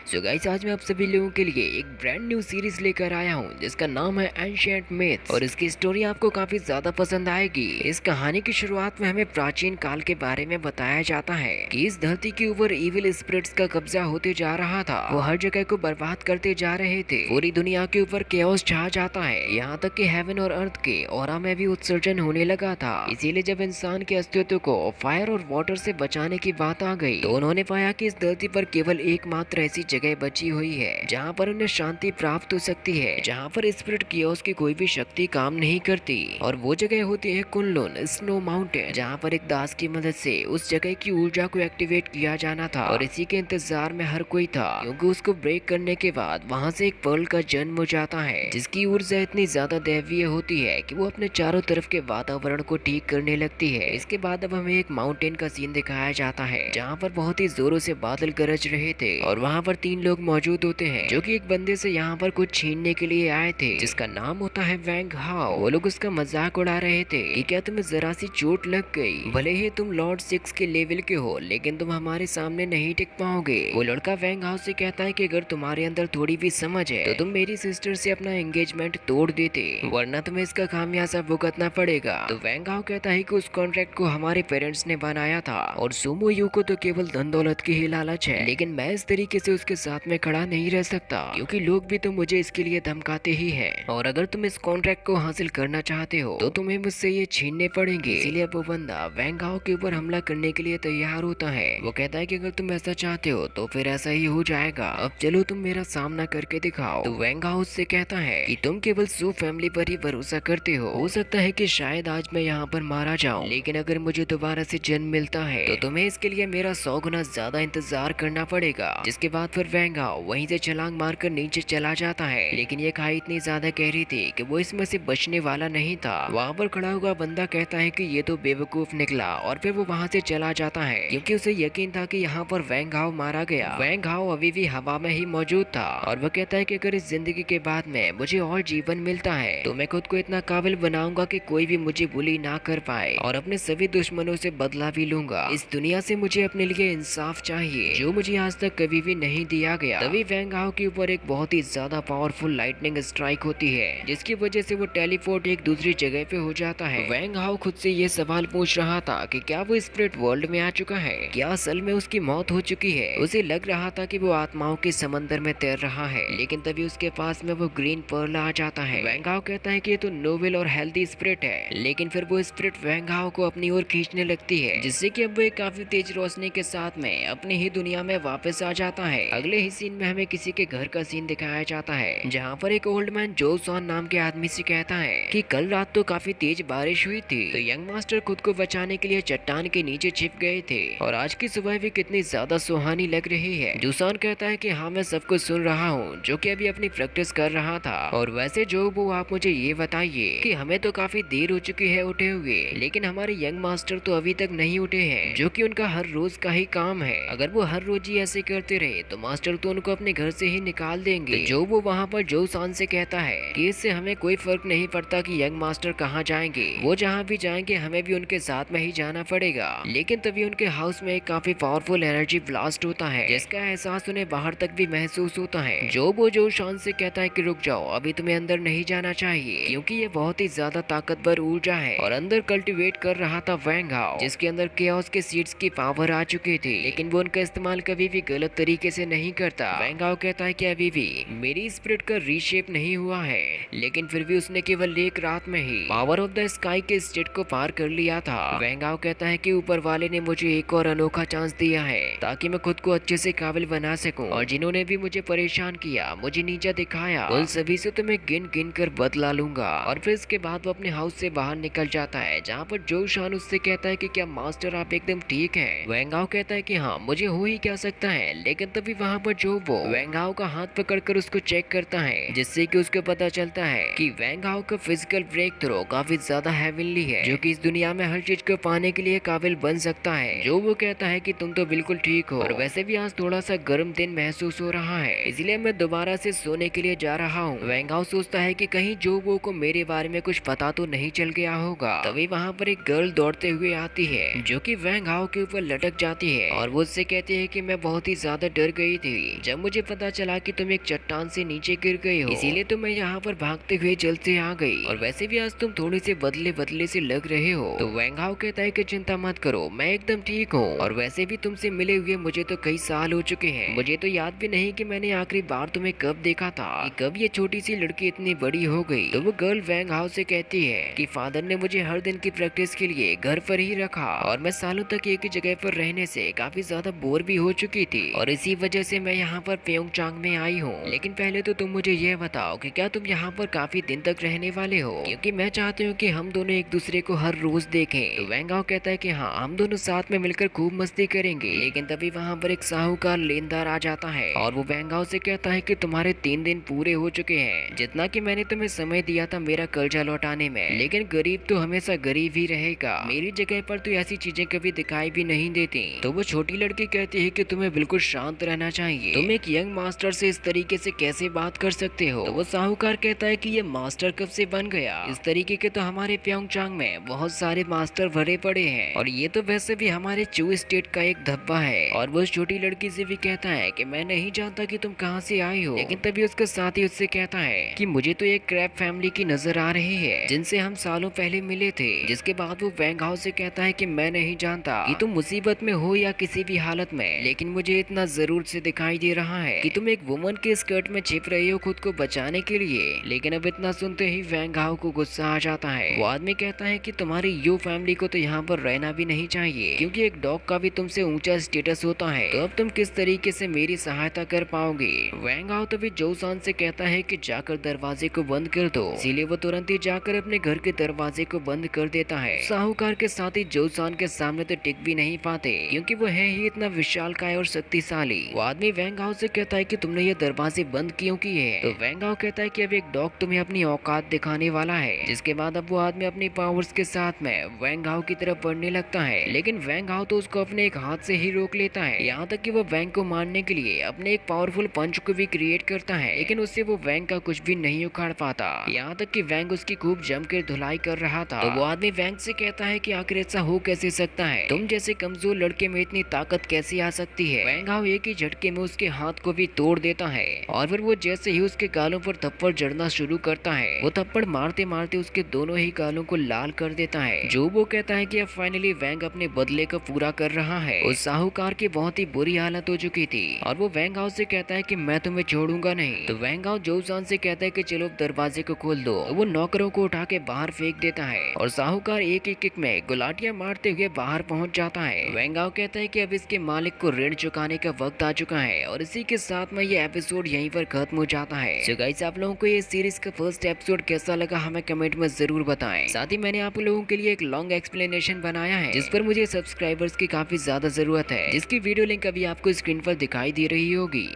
So guys, आज मैं आप सभी लोगों के लिए एक ब्रांड न्यू सीरीज लेकर आया हूँ जिसका नाम है एंशिएंट मिथ्स और इसकी स्टोरी आपको काफी ज्यादा पसंद आएगी। इस कहानी की शुरुआत में हमें प्राचीन काल के बारे में बताया जाता है कि इस धरती के ऊपर इविल स्पिरिट्स का कब्जा होते जा रहा था। वो हर जगह को बर्बाद करते जा रहे थे। पूरी दुनिया के ऊपर केओस छा जाता है, यहाँ तक कि हेवन और अर्थ के ऑरा में भी उत्सर्जन होने लगा था। इसीलिए जब इंसान के अस्तित्व को फायर और वाटर से बचाने की बात आ गई तो उन्होंने पाया कि इस धरती पर केवल एकमात्र ऐसी जगह बची हुई है जहाँ पर उन्हें शांति प्राप्त हो सकती है, जहाँ पर स्पिरिट कियोस की कोई भी शक्ति काम नहीं करती। और वो जगह होती है कुनलुन स्नो माउंटेन, जहाँ पर एक दास की मदद से उस जगह की ऊर्जा को एक्टिवेट किया जाना था। और इसी के इंतजार में हर कोई था, क्योंकि उसको ब्रेक करने के बाद वहाँ से एक पर्ल का जन्म हो जाता है जिसकी ऊर्जा इतनी ज्यादा दैवीय होती है कि वो अपने चारों तरफ के वातावरण को ठीक करने लगती है। इसके बाद अब हमें एक माउंटेन का सीन दिखाया जाता है जहाँ पर बहुत ही जोरों से बादल गरज रहे थे और वहाँ पर 3 लोग मौजूद होते हैं जो कि एक बंदे से यहाँ पर कुछ छीनने के लिए आए थे जिसका नाम होता है वैंग हाओ। वो लोग उसका मजाक उड़ा रहे थे कि क्या तुम्हें जरा सी चोट लग गई, भले ही तुम लॉर्ड 6 के लेवल के हो लेकिन तुम हमारे सामने नहीं टिक पाओगे। वो लड़का वैंग हाओ से कहता है कि अगर तुम्हारे अंदर थोड़ी भी समझ है तो तुम मेरी सिस्टर से अपना एंगेजमेंट तोड़ देते, वरना तुम्हें इसका खामियाजा भुगतना पड़ेगा। तो वैंग हाओ कहता है कि उस कॉन्ट्रैक्ट को हमारे पेरेंट्स ने बनाया था और सुमो यू को तो केवल धन दौलत की ही लालच है, लेकिन मैं इस तरीके से उसके साथ में खड़ा नहीं रह सकता क्योंकि लोग भी तो मुझे इसके लिए धमकाते ही हैं। और अगर तुम इस कॉन्ट्रैक्ट को हासिल करना चाहते हो तो तुम्हें मुझसे ये छीनने पड़ेंगे। इसीलिए वो बंदा वैंग हाओ के ऊपर हमला करने के लिए तैयार होता है। वो कहता है कि अगर तुम ऐसा चाहते हो तो फिर ऐसा ही हो जाएगा, अब चलो तुम मेरा सामना करके दिखाओ। तो वैंग हाओ उससे कहता है कि तुम केवल सू फैमिली पर ही भरोसा करते हो सकता है कि शायद आज मैं यहाँ पर मारा जाऊँ, लेकिन अगर मुझे दोबारा से जन्म मिलता है तो तुम्हें इसके लिए मेरा 100 गुना ज्यादा इंतजार करना पड़ेगा। जिसके बाद फिर वैंग हाओ वहीं से छलांग मारकर नीचे चला जाता है, लेकिन ये खाई इतनी ज्यादा गहरी थी कि वो इसमें से बचने वाला नहीं था। वहाँ पर खड़ा हुआ बंदा कहता है कि ये तो बेवकूफ निकला और फिर वो वहाँ से चला जाता है क्योंकि उसे यकीन था कि यहाँ पर वैंग हाओ मारा गया। वैंग हाओ अभी भी हवा में ही मौजूद था और वो कहता है कि अगर इस जिंदगी के बाद में मुझे और जीवन मिलता है तो मैं खुद को इतना काबिल बनाऊंगा कि कोई भी मुझे बुली ना कर पाए और अपने सभी दुश्मनों से बदला भी लूंगा। इस दुनिया से मुझे अपने लिए इंसाफ चाहिए जो मुझे आज तक कभी भी नहीं दिया गया। तभी वैंग हाओ के ऊपर एक बहुत ही ज्यादा पावरफुल लाइटनिंग स्ट्राइक होती है जिसकी वजह से वो टेलीपोर्ट एक दूसरी जगह पे हो जाता है। वैंग हाओ खुद से ये सवाल पूछ रहा था कि क्या वो स्पिरिट वर्ल्ड में आ चुका है, क्या असल में उसकी मौत हो चुकी है। उसे लग रहा था कि वो आत्माओं के समंदर में तैर रहा है, लेकिन तभी उसके पास में वो ग्रीन पर्ल आ जाता है। वैंग हाओ कहता है कि ये तो नोबल और हेल्दी स्पिरिट है, लेकिन फिर वो स्पिरिट वैंग हाओ को अपनी ओर खींचने लगती है जिससे कि अब वो एक काफी तेज रोशनी के साथ में अपनी ही दुनिया में वापस आ जाता है। अगले ही सीन में हमें किसी के घर का सीन दिखाया जाता है जहाँ पर एक ओल्ड मैन जो सॉन नाम के आदमी से कहता है कि कल रात तो काफी तेज बारिश हुई थी, तो यंग मास्टर खुद को बचाने के लिए चट्टान के नीचे छिप गए थे और आज की सुबह भी कितनी ज्यादा सुहानी लग रही है। जूसान कहता है कि हाँ मैं सब कुछ सुन रहा हूँ, जो कि अभी अपनी प्रैक्टिस कर रहा था। और वैसे जो वो आप मुझे ये बताइए कि हमें तो काफी देर हो चुकी है उठे हुए, लेकिन हमारे यंग मास्टर तो अभी तक नहीं उठे हैं, जो कि उनका हर रोज का ही काम है। अगर वो हर रोज ही ऐसे करते रहे तो मास्टर तो उनको अपने घर से ही निकाल देंगे। तो जो वो वहाँ पर जो सान से कहता है कि इससे हमें कोई फर्क नहीं पड़ता कि यंग मास्टर कहाँ जाएंगे, वो जहाँ भी जाएंगे हमें भी उनके साथ में ही जाना पड़ेगा। लेकिन तभी उनके हाउस में एक काफी पावरफुल एनर्जी ब्लास्ट होता है जिसका एहसास उन्हें बाहर तक भी महसूस होता है। जो वो जो शान से कहता है कि रुक जाओ, अभी तुम्हें अंदर नहीं जाना चाहिए क्योंकि ये बहुत ही ज्यादा ताकतवर ऊर्जा है। और अंदर कल्टीवेट कर रहा था वैंग हाओ जिसके अंदर केओस के सीड्स की पावर आ चुकी थी, लेकिन वो उनका इस्तेमाल कभी भी गलत तरीके से नहीं करता। वैंग हाओ कहता है कि अभी भी मेरी स्पिरिट का रीशेप नहीं हुआ है, लेकिन फिर भी उसने केवल एक रात में ही पावर ऑफ द स्काई के स्टेट को पार कर लिया था। वैंग हाओ कहता है कि ऊपर वाले ने मुझे एक और अनोखा चांस दिया है ताकि मैं खुद को अच्छे से काबिल बना सकूं, और जिन्होंने भी मुझे परेशान किया, मुझे नीचा दिखाया, उन सभी से तो मैं गिन गिन कर बदला लूंगा। और फिर इसके बाद वो अपने हाउस से बाहर निकल जाता है जहाँ पर जो शान उससे कहता है कि क्या मास्टर आप एकदम ठीक है। वैंग हाओ कहता है कि हाँ मुझे हो ही क्या सकता है, लेकिन तभी वहाँ पर जो वो वैंग हाओ का हाथ पकड़कर उसको चेक करता है जिससे कि उसको पता चलता है कि वैंग हाओ का फिजिकल ब्रेक थ्रो काफी ज्यादा हेवनली है, जो कि इस दुनिया में हर चीज को पाने के लिए काबिल बन सकता है। जो वो कहता है कि तुम तो बिल्कुल ठीक हो और वैसे भी आज थोड़ा सा गर्म दिन महसूस हो रहा है, इसलिए मैं दोबारा से सोने के लिए जा रहा हूँ। वैंग हाओ सोचता है कि कहीं जो वो को मेरे बारे में कुछ पता तो नहीं चल गया होगा। तभी वहाँ पर एक गर्ल दौड़ते हुए आती है जो कि वैंग हाओ के ऊपर लटक जाती है और वो उससे कहती है कि मैं बहुत ही ज्यादा डर गई गई थी जब मुझे पता चला कि तुम एक चट्टान से नीचे गिर गए हो, इसीलिए तो मैं यहाँ पर भागते हुए जल्द से आ गई। और वैसे भी आज तुम थोड़ी से बदले बदले से लग रहे हो। तो वैंग हाओ कहता है कि चिंता मत करो, मैं एकदम ठीक हूँ। और वैसे भी तुमसे मिले हुए मुझे तो कई साल हो चुके हैं। मुझे तो याद भी नहीं कि मैंने आखिरी बार तुम्हें कब देखा था, कि कब ये छोटी सी लड़की इतनी बड़ी हो गई। तो वो गर्ल वैंग हाओ से कहती है कि फादर ने मुझे हर दिन की प्रैक्टिस के लिए घर पर ही रखा और मैं सालों तक एक ही जगह पर रहने से काफी ज्यादा बोर भी हो चुकी थी और इसी वजह से मैं यहाँ पर प्योंगचांग में आई हूँ। लेकिन पहले तो तुम मुझे यह बताओ कि क्या तुम यहाँ पर काफी दिन तक रहने वाले हो, क्योंकि मैं चाहती हूँ कि हम दोनों एक दूसरे को हर रोज देखें। तो वैंग हाओ कहता है कि हाँ, हम दोनों साथ में मिलकर खूब मस्ती करेंगे। लेकिन तभी वहाँ पर एक साहूकार लेनदार आ जाता है और वो वैंग हाओ से कहता है कि तुम्हारे 3 दिन पूरे हो चुके हैं जितना कि मैंने तुम्हें समय दिया था मेरा कर्जा लौटाने में। लेकिन गरीब तो हमेशा गरीब ही रहेगा, मेरी जगह पर तो ऐसी चीजें कभी दिखाई भी नहीं देती। तो वो छोटी लड़की कहती है कि तुम्हें बिल्कुल शांत रहना चाहिए, तुम एक यंग मास्टर से इस तरीके से कैसे बात कर सकते हो। तो वो साहूकार कहता है कि ये मास्टर कब से बन गया, इस तरीके के तो हमारे प्योंगचांग में बहुत सारे मास्टर भरे पड़े हैं और ये तो वैसे भी हमारे चू स्टेट का एक धब्बा है। और वो छोटी लड़की से भी कहता है कि मैं नहीं जानता कि तुम कहाँ से आई हो। लेकिन तभी उसका साथी उससे कहता है कि मुझे तो एक क्रैब फैमिली की नजर आ रही है जिनसे हम सालों पहले मिले थे। जिसके बाद वो वैंग हाओ से कहता है कि मैं नहीं जानता कि तुम मुसीबत में हो या किसी भी हालत में, लेकिन मुझे इतना जरूर से दिखाई दे रहा है कि तुम एक वुमन के स्कर्ट में छिप रहे हो खुद को बचाने के लिए। लेकिन अब इतना सुनते ही वैंग हाओ को गुस्सा आ जाता है। वो आदमी कहता है कि तुम्हारी यू फैमिली को तो यहाँ पर रहना भी नहीं चाहिए, क्योंकि एक डॉग का भी तुमसे ऊंचा स्टेटस होता है। तो अब तुम किस तरीके से मेरी सहायता कर पाओगे। वैंग हाओ तभी जोसान से कहता है कि जाकर दरवाजे को बंद कर दो। इसीलिए वो तुरंत ही जाकर अपने घर के दरवाजे को बंद कर देता है। साहूकार के साथ ही जोसान के सामने तो टिक भी नहीं पाते, क्योंकि वो है ही इतना विशालकाय और शक्तिशाली। वो आदमी वैंग हाओ से कहता है कि तुमने ये दरवाजे बंद क्यों किए हैं। तो वैंग हाओ कहता है कि अब एक डॉग तुम्हें अपनी औकात दिखाने वाला है। जिसके बाद अब वो आदमी अपनी पावर्स के साथ में वैंग हाओ की तरफ बढ़ने लगता है। लेकिन वैंग हाओ तो उसको अपने एक हाथ से ही रोक लेता है, यहाँ तक कि वो वैंग को मारने के लिए अपने एक पावरफुल पंच को भी क्रिएट करता है। लेकिन उससे वो वैंग का कुछ भी नहीं उखाड़ पाता, यहाँ तक कि वैंग उसकी खूब जमकर धुलाई कर रहा था। तो वो आदमी वैंग से कहता है कि आखिर ऐसा हो कैसे सकता है, तुम जैसे कमजोर लड़के में इतनी ताकत कैसे आ सकती है। वैंग हाओ एक ही झटके में उसके हाथ को भी तोड़ देता है और फिर वो जैसे ही उसके गालों पर थप्पड़ जड़ना शुरू करता है, वो थप्पड़ मारते मारते उसके दोनों ही गालों को लाल कर देता है। जो वो कहता है कि अब फाइनली वैंग अपने बदले को पूरा कर रहा है। उस साहूकार की बहुत ही बुरी हालत हो चुकी थी और वो वैंग हाओ से कहता है कि मैं तुम्हें छोड़ूंगा नहीं। तो वैंग हाओ जोसान से कहता है कि चलो दरवाजे को खोल दो। तो वो नौकरों को उठा के बाहर फेंक देता है और साहूकार एक एक किक में गुलाटियां मारते हुए बाहर पहुंच जाता है। वैंग हाओ कहता है कि अब इसके मालिक को ऋण चुकाने का वक्त आ चुका है और इसी के साथ में ये एपिसोड यहीं पर खत्म हो जाता है। सो गाइस, आप लोगों को ये सीरीज का फर्स्ट एपिसोड कैसा लगा हमें कमेंट में जरूर बताएं। साथ ही मैंने आप लोगों के लिए एक लॉन्ग एक्सप्लेनेशन बनाया है जिस पर मुझे सब्सक्राइबर्स की काफी ज्यादा जरूरत है, जिसकी वीडियो लिंक अभी आपको स्क्रीन पर दिखाई दे रही होगी।